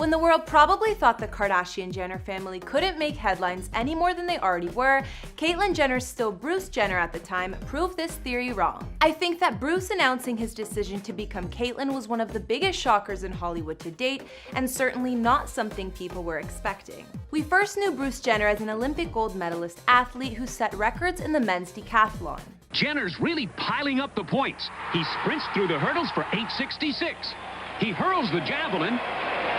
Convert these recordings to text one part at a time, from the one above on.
When the world probably thought the Kardashian-Jenner family couldn't make headlines any more than they already were, Caitlyn Jenner, still Bruce Jenner at the time, proved this theory wrong. I think that Bruce announcing his decision to become Caitlyn was one of the biggest shockers in Hollywood to date, and certainly not something people were expecting. We first knew Bruce Jenner as an Olympic gold medalist athlete who set records in the men's decathlon. Jenner's really piling up the points. He sprints through the hurdles for 8:66. He hurls the javelin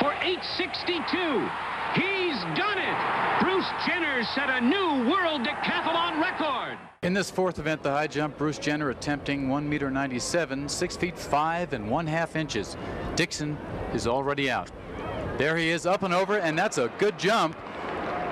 for 8:62. He's done it! Bruce Jenner set a new world decathlon record! In this fourth event, the high jump, Bruce Jenner attempting 1.97 meters, 6 feet 5 and 1/2 inches. Dixon is already out. There he is, up and over, and that's a good jump.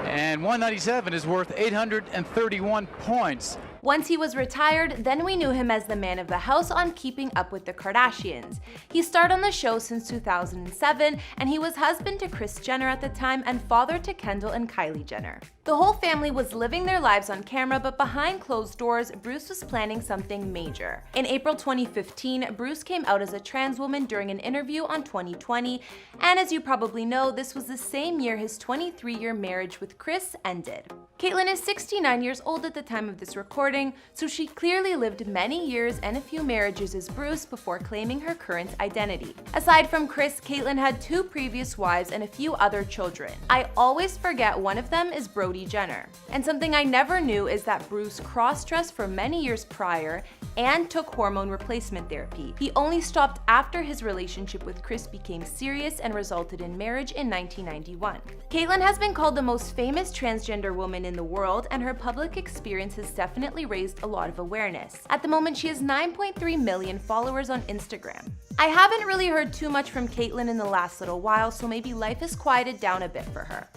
And 197 is worth 831 points. Once he was retired, then we knew him as the man of the house on Keeping Up with the Kardashians. He starred on the show since 2007, and he was husband to Kris Jenner at the time and father to Kendall and Kylie Jenner. The whole family was living their lives on camera, but behind closed doors, Bruce was planning something major. In April 2015, Bruce came out as a trans woman during an interview on 2020, and as you probably know, this was the same year his 23-year marriage with Kris ended. Caitlyn is 69 years old at the time of this recording, so she clearly lived many years and a few marriages as Bruce before claiming her current identity. Aside from Kris, Caitlyn had 2 previous wives and a few other children. I always forget one of them is Brody Jenner. And something I never knew is that Bruce cross-dressed for many years prior and took hormone replacement therapy. He only stopped after his relationship with Kris became serious and resulted in marriage in 1991. Caitlyn has been called the most famous transgender woman in the world, and her public experience has definitely raised a lot of awareness. At the moment, she has 9.3 million followers on Instagram. I haven't really heard too much from Caitlyn in the last little while, so maybe life has quieted down a bit for her.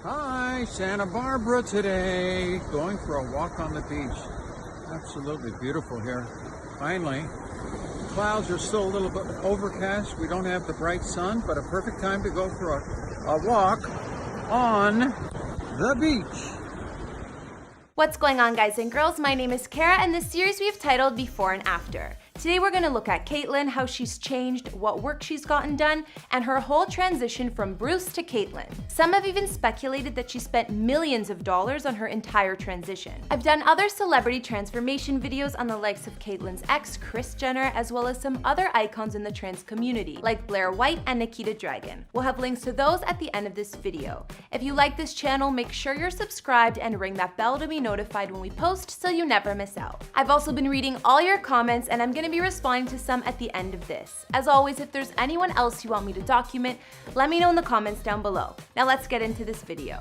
Hi, Santa Barbara today. Going for a walk on the beach. Absolutely beautiful here. Finally. Clouds are still a little bit overcast. We don't have the bright sun, but a perfect time to go for a walk on the beach. What's going on, guys and girls? My name is Kara, and this series we've titled Before and After. Today we're going to look at Caitlyn, how she's changed, what work she's gotten done, and her whole transition from Bruce to Caitlyn. Some have even speculated that she spent millions of dollars on her entire transition. I've done other celebrity transformation videos on the likes of Caitlyn's ex, Kris Jenner, as well as some other icons in the trans community, like Blair White and Nikita Dragun. We'll have links to those at the end of this video. If you like this channel, make sure you're subscribed and ring that bell to be notified when we post so you never miss out. I've also been reading all your comments, and I'm going to be responding to some at the end of this. As always, if there's anyone else you want me to document, let me know in the comments down below. Now let's get into this video.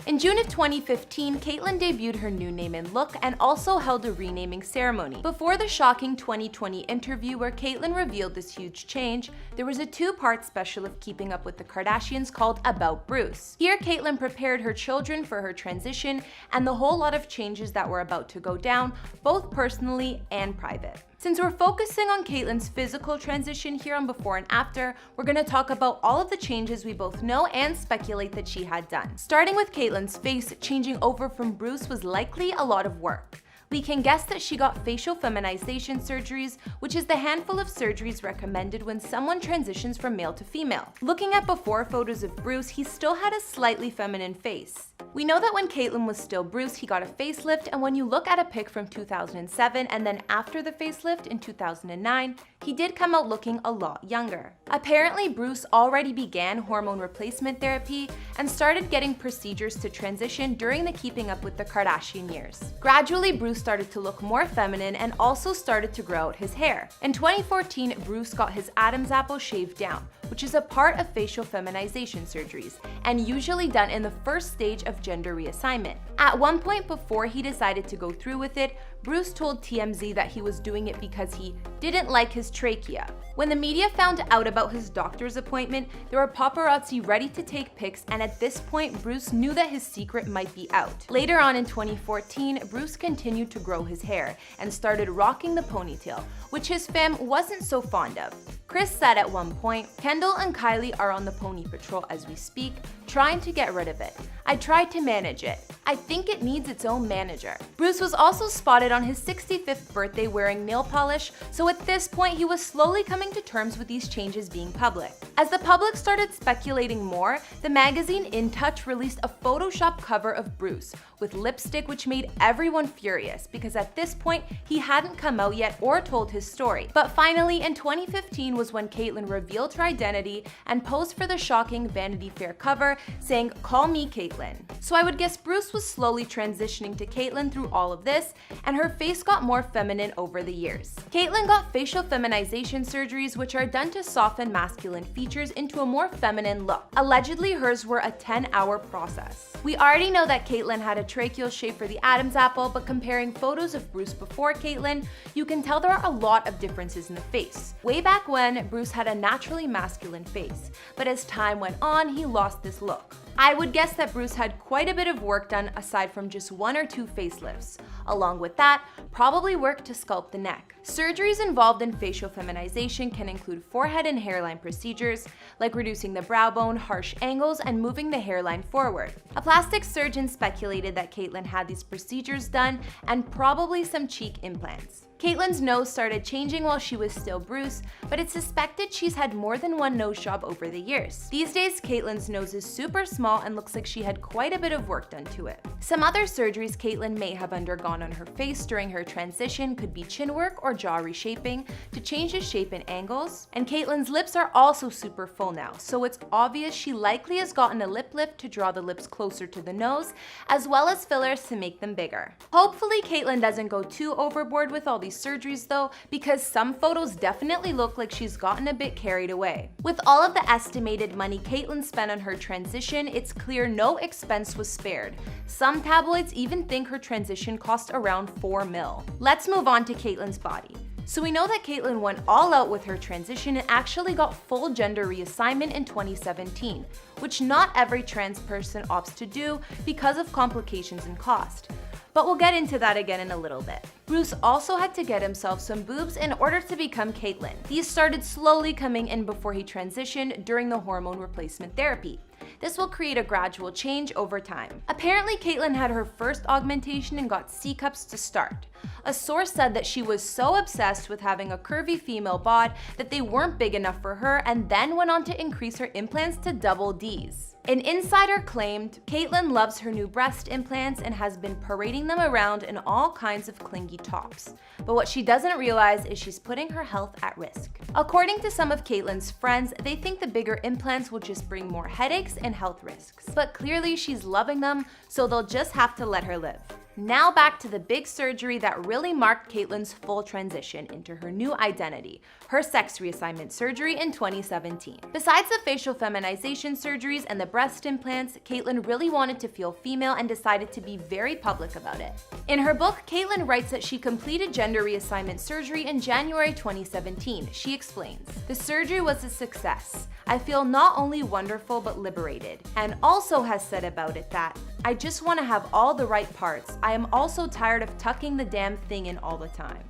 In June of 2015, Caitlyn debuted her new name and look and also held a renaming ceremony. Before the shocking 2020 interview where Caitlyn revealed this huge change, there was a 2-part special of Keeping Up with the Kardashians called About Bruce. Here, Caitlyn prepared her children for her transition and the whole lot of changes that were about to go down, both personally and private. Since we're focusing on Caitlyn's physical transition here on Before and After, we're going to talk about all of the changes we both know and speculate that she had done. Starting with Caitlyn's face, changing over from Bruce was likely a lot of work. We can guess that she got facial feminization surgeries, which is the handful of surgeries recommended when someone transitions from male to female. Looking at before photos of Bruce, he still had a slightly feminine face. We know that when Caitlyn was still Bruce, he got a facelift, and when you look at a pic from 2007 and then after the facelift in 2009, he did come out looking a lot younger. Apparently, Bruce already began hormone replacement therapy and started getting procedures to transition during the Keeping Up with the Kardashian years. Gradually, Bruce started to look more feminine and also started to grow out his hair. In 2014, Bruce got his Adam's apple shaved down, which is a part of facial feminization surgeries and usually done in the first stage of gender reassignment. At one point before he decided to go through with it, Bruce told TMZ that he was doing it because he didn't like his trachea. When the media found out about his doctor's appointment, there were paparazzi ready to take pics, and at this point, Bruce knew that his secret might be out. Later on in 2014, Bruce continued to grow his hair and started rocking the ponytail, which his fam wasn't so fond of. Kris said at one point, "Kendall and Kylie are on the pony patrol as we speak, trying to get rid of it. I tried to manage it. I think it needs its own manager. Bruce was also spotted on his 65th birthday wearing nail polish, so at this point he was slowly coming to terms with these changes being public. As the public started speculating more, the magazine In Touch released a Photoshop cover of Bruce with lipstick, which made everyone furious because at this point he hadn't come out yet or told his story. But finally, in 2015 was when Caitlyn revealed her identity and posed for the shocking Vanity Fair cover saying, "Call me Caitlyn." So I would guess Bruce was slowly transitioning to Caitlyn through all of this, and her face got more feminine over the years. Caitlyn got facial feminization surgeries, which are done to soften masculine features into a more feminine look. Allegedly, hers were a 10-hour process. We already know that Caitlyn had a tracheal shape for the Adam's apple, but comparing photos of Bruce before Caitlyn, you can tell there are a lot of differences in the face. Way back when, Bruce had a naturally masculine face, but as time went on, he lost this look. I would guess that Bruce had quite a bit of work done aside from just 1 or 2 facelifts. Along with that, probably work to sculpt the neck. Surgeries involved in facial feminization can include forehead and hairline procedures, like reducing the brow bone, harsh angles, and moving the hairline forward. A plastic surgeon speculated that Caitlyn had these procedures done and probably some cheek implants. Caitlyn's nose started changing while she was still Bruce, but it's suspected she's had more than one nose job over the years. These days, Caitlyn's nose is super small and looks like she had quite a bit of work done to it. Some other surgeries Caitlyn may have undergone on her face during her transition could be chin work or jaw reshaping to change the shape and angles. And Caitlyn's lips are also super full now, so it's obvious she likely has gotten a lip lift to draw the lips closer to the nose, as well as fillers to make them bigger. Hopefully, Caitlyn doesn't go too overboard with all these surgeries though, because some photos definitely look like she's gotten a bit carried away. With all of the estimated money Caitlyn spent on her transition, it's clear no expense was spared. Some tabloids even think her transition cost around $4 million. Let's move on to Caitlyn's body. So we know that Caitlyn went all out with her transition and actually got full gender reassignment in 2017, which not every trans person opts to do because of complications and cost. But we'll get into that again in a little bit. Bruce also had to get himself some boobs in order to become Caitlyn. These started slowly coming in before he transitioned during the hormone replacement therapy. This will create a gradual change over time. Apparently, Caitlyn had her first augmentation and got C-cups to start. A source said that she was so obsessed with having a curvy female bod that they weren't big enough for her, and then went on to increase her implants to double Ds. An insider claimed Caitlyn loves her new breast implants and has been parading them around in all kinds of clingy tops. But what she doesn't realize is she's putting her health at risk. According to some of Caitlyn's friends, they think the bigger implants will just bring more headaches and health risks. But clearly she's loving them, so they'll just have to let her live. Now back to the big surgery that really marked Caitlyn's full transition into her new identity, her sex reassignment surgery in 2017. Besides the facial feminization surgeries and the breast implants, Caitlyn really wanted to feel female and decided to be very public about it. In her book, Caitlyn writes that she completed gender reassignment surgery in January 2017. She explains, "The surgery was a success. I feel not only wonderful but liberated," and also has said about it that, "I just want to have all the right parts. I am also tired of tucking the damn thing in all the time."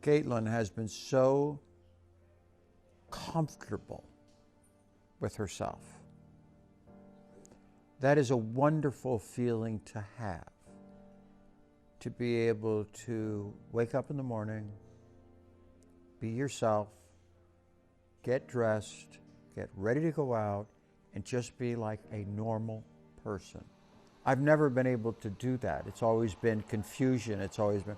Caitlyn has been so comfortable with herself. That is a wonderful feeling to have, to be able to wake up in the morning, be yourself, get dressed, get ready to go out, and just be like a normal person. I've never been able to do that. It's always been confusion. It's always been,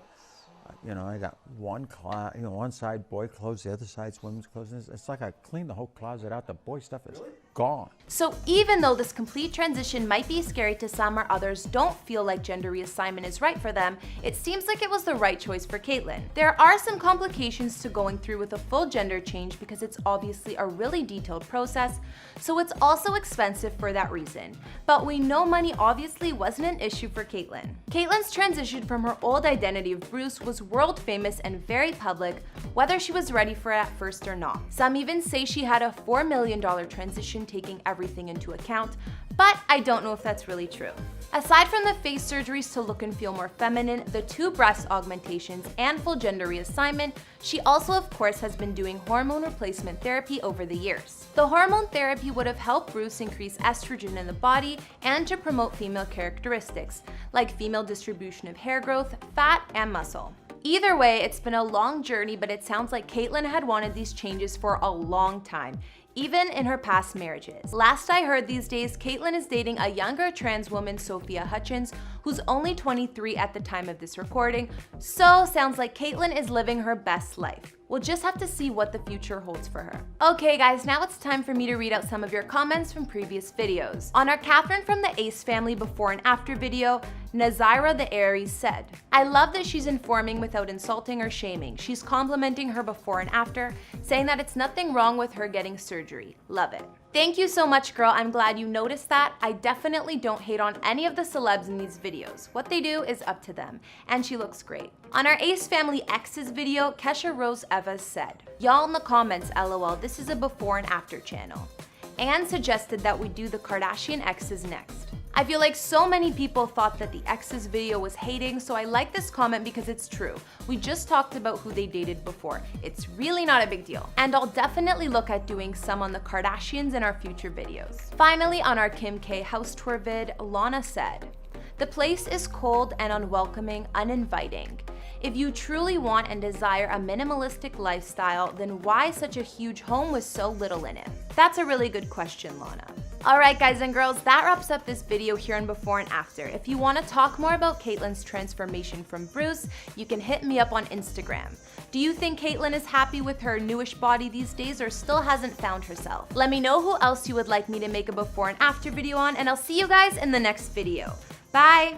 I got one side boy clothes, the other side's women's clothes. It's like I cleaned the whole closet out. The boy stuff is gone. So even though this complete transition might be scary to some or others don't feel like gender reassignment is right for them, it seems like it was the right choice for Caitlyn. There are some complications to going through with a full gender change because it's obviously a really detailed process, so it's also expensive for that reason. But we know money obviously wasn't an issue for Caitlyn. Caitlyn's transition from her old identity of Bruce was world famous and very public, whether she was ready for it at first or not. Some even say she had a $4 million transition taking everything into account, but I don't know if that's really true. Aside from the face surgeries to look and feel more feminine, the 2 breast augmentations, and full gender reassignment, she also of course has been doing hormone replacement therapy over the years. The hormone therapy would have helped Bruce increase estrogen in the body and to promote female characteristics, like female distribution of hair growth, fat, and muscle. Either way, it's been a long journey, but it sounds like Caitlyn had wanted these changes for a long time, even in her past marriages. Last I heard, these days, Caitlyn is dating a younger trans woman, Sophia Hutchins, who's only 23 at the time of this recording, so sounds like Caitlyn is living her best life. We'll just have to see what the future holds for her. Okay guys, now it's time for me to read out some of your comments from previous videos. On our Catherine from the Ace family before and after video, Nazira the Aries said, "I love that she's informing without insulting or shaming. She's complimenting her before and after, saying that it's nothing wrong with her getting surgery. Love it." Thank you so much, girl. I'm glad you noticed that. I definitely don't hate on any of the celebs in these videos. What they do is up to them, and she looks great. On our Ace Family X's video, Kesha Rose Evans said, "Y'all in the comments, LOL, this is a before and after channel," and suggested that we do the Kardashian X's next. I feel like so many people thought that the X's video was hating, so I like this comment because it's true. We just talked about who they dated before. It's really not a big deal. And I'll definitely look at doing some on the Kardashians in our future videos. Finally, on our Kim K house tour vid, Lana said, "The place is cold and unwelcoming, uninviting. If you truly want and desire a minimalistic lifestyle, then why such a huge home with so little in it?" That's a really good question, Lana. Alright guys and girls, that wraps up this video here on before and after. If you want to talk more about Caitlyn's transformation from Bruce, you can hit me up on Instagram. Do you think Caitlyn is happy with her newish body these days or still hasn't found herself? Let me know who else you would like me to make a before and after video on, and I'll see you guys in the next video. Bye!